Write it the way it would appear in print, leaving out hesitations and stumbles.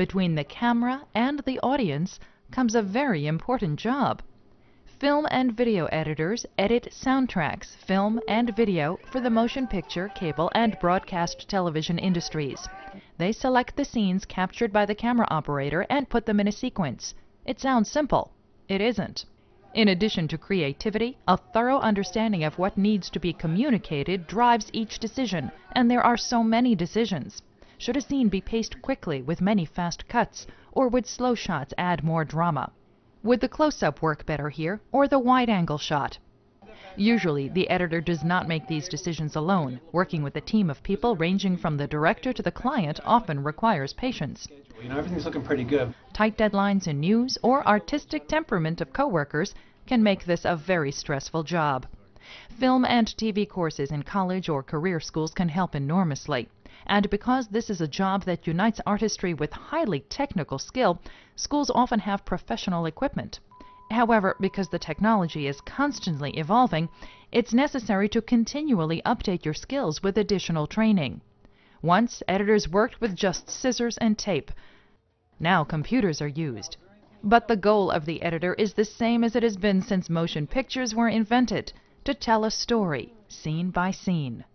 Between the camera and the audience comes a very important job. Film and video editors edit soundtracks, film and video for the motion picture, cable, and broadcast television industries. They select the scenes captured by the camera operator and put them in a sequence. It sounds simple. It isn't. In addition to creativity, a thorough understanding of what needs to be communicated drives each decision, and there are so many decisions. Should a scene be paced quickly with many fast cuts, or would slow shots add more drama? Would the close-up work better here, or the wide-angle shot? Usually, the editor does not make these decisions alone. Working with a team of people ranging from the director to the client often requires patience. Everything's looking pretty good. Tight deadlines in news or artistic temperament of coworkers can make this a very stressful job. Film and TV courses in college or career schools can help enormously. And because this is a job that unites artistry with highly technical skill, schools often have professional equipment. However, because the technology is constantly evolving, it's necessary to continually update your skills with additional training. Once, editors worked with just scissors and tape. Now computers are used. But the goal of the editor is the same as it has been since motion pictures were invented: to tell a story, scene by scene.